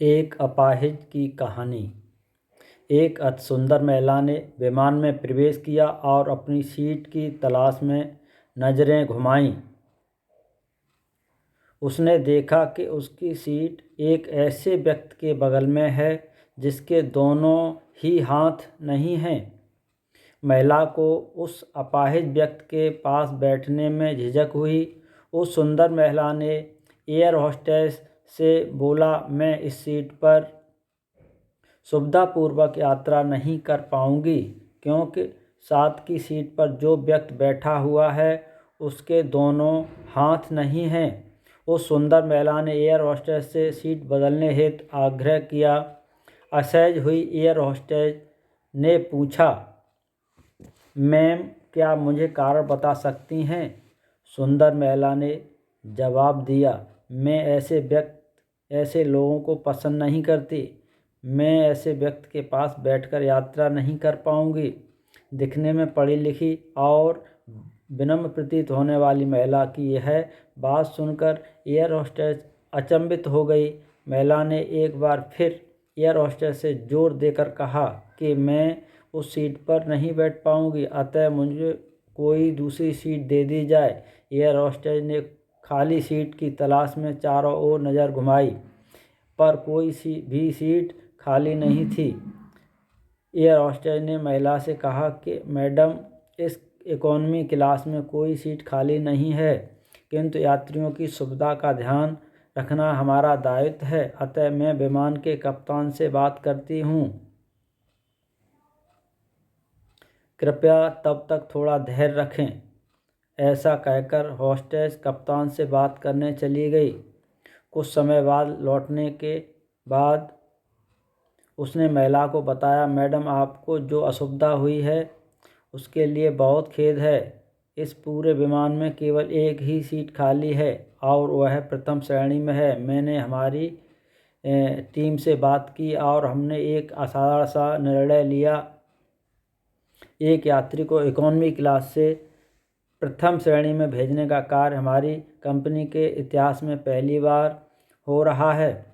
एक अपाहिज की कहानी। एक अति सुंदर महिला ने विमान में प्रवेश किया और अपनी सीट की तलाश में नजरें घुमाईं। उसने देखा कि उसकी सीट एक ऐसे व्यक्ति के बगल में है जिसके दोनों ही हाथ नहीं हैं। महिला को उस अपाहिज व्यक्ति के पास बैठने में झिझक हुई। उस सुंदर महिला ने एयर होस्टेस से बोला, मैं इस सीट पर सुविधापूर्वक यात्रा नहीं कर पाऊंगी क्योंकि साथ की सीट पर जो व्यक्ति बैठा हुआ है उसके दोनों हाथ नहीं हैं। उस सुंदर महिला ने एयर होस्टेस से सीट बदलने हेतु आग्रह किया। असहज हुई एयर होस्टेस ने पूछा, मैम, क्या मुझे कारण बता सकती हैं? सुंदर महिला ने जवाब दिया, मैं ऐसे लोगों को पसंद नहीं करती। मैं ऐसे व्यक्ति के पास बैठकर यात्रा नहीं कर पाऊंगी। दिखने में पढ़ी लिखी और विनम्र प्रतीत होने वाली महिला की यह बात सुनकर एयर होस्टेस अचंभित हो गई। महिला ने एक बार फिर एयर होस्टेस से जोर देकर कहा कि मैं उस सीट पर नहीं बैठ पाऊंगी, अतः मुझे कोई दूसरी सीट दे दी जाए। एयर होस्टेस ने खाली सीट की तलाश में चारों ओर नज़र घुमाई, पर कोई भी सीट खाली नहीं थी। एयर होस्टेस ने महिला से कहा कि मैडम, इस इकोनॉमी क्लास में कोई सीट खाली नहीं है, किंतु यात्रियों की सुविधा का ध्यान रखना हमारा दायित्व है, अतः मैं विमान के कप्तान से बात करती हूँ। कृपया तब तक थोड़ा धैर्य रखें। ऐसा कहकर होस्टेस कप्तान से बात करने चली गई। कुछ समय बाद लौटने के बाद उसने महिला को बताया, मैडम, आपको जो असुविधा हुई है उसके लिए बहुत खेद है। इस पूरे विमान में केवल एक ही सीट खाली है और वह प्रथम श्रेणी में है। मैंने हमारी टीम से बात की और हमने एक असाधारण सा निर्णय लिया। एक यात्री को इकोनॉमी क्लास से प्रथम श्रेणी में भेजने का कार्य हमारी कंपनी के इतिहास में पहली बार हो रहा है।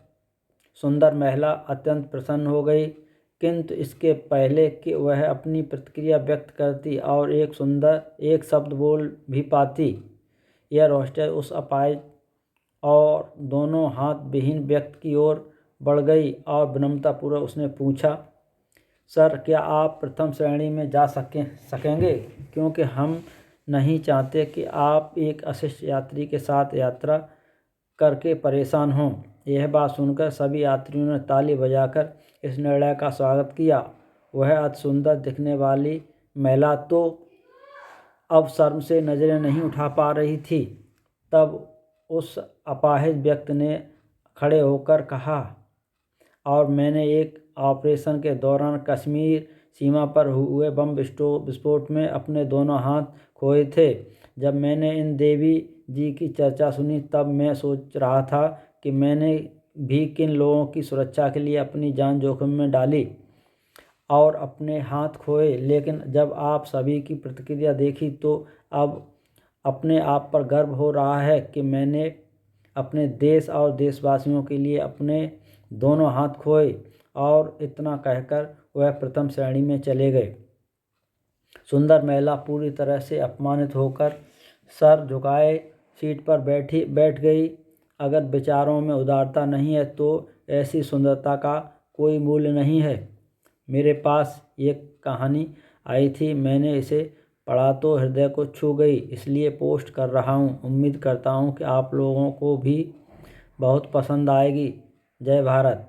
सुंदर महिला अत्यंत प्रसन्न हो गई, किंतु इसके पहले कि वह अपनी प्रतिक्रिया व्यक्त करती और एक शब्द बोल भी पाती, एयर होस्टेस उस अपाहिज और दोनों हाथ विहीन व्यक्ति की ओर बढ़ गई और विनम्रतापूर्वक उसने पूछा, सर, क्या आप प्रथम श्रेणी में जा सकेंगे? क्योंकि हम नहीं चाहते कि आप एक अशिष्ट यात्री के साथ यात्रा करके परेशान हों। यह बात सुनकर सभी यात्रियों ने ताली बजाकर इस निर्णय का स्वागत किया। वह अति सुंदर दिखने वाली महिला तो अब शर्म से नजरें नहीं उठा पा रही थी। तब उस अपाहिज व्यक्ति ने खड़े होकर कहा, और मैंने एक ऑपरेशन के दौरान कश्मीर सीमा पर हुए बम विस्फोट में अपने दोनों हाथ खोए थे। जब मैंने इन देवी जी की चर्चा सुनी तब मैं सोच रहा था कि मैंने भी किन लोगों की सुरक्षा के लिए अपनी जान जोखिम में डाली और अपने हाथ खोए, लेकिन जब आप सभी की प्रतिक्रिया देखी तो अब अपने आप पर गर्व हो रहा है कि मैंने अपने देश और देशवासियों के लिए अपने दोनों हाथ खोए। और इतना कहकर वह प्रथम श्रेणी में चले गए। सुंदर महिला पूरी तरह से अपमानित होकर सर झुकाए सीट पर बैठ गई। अगर विचारों में उदारता नहीं है तो ऐसी सुंदरता का कोई मूल्य नहीं है। मेरे पास ये कहानी आई थी, मैंने इसे पढ़ा तो हृदय को छू गई, इसलिए पोस्ट कर रहा हूँ। उम्मीद करता हूँ कि आप लोगों को भी बहुत पसंद आएगी। जय भारत।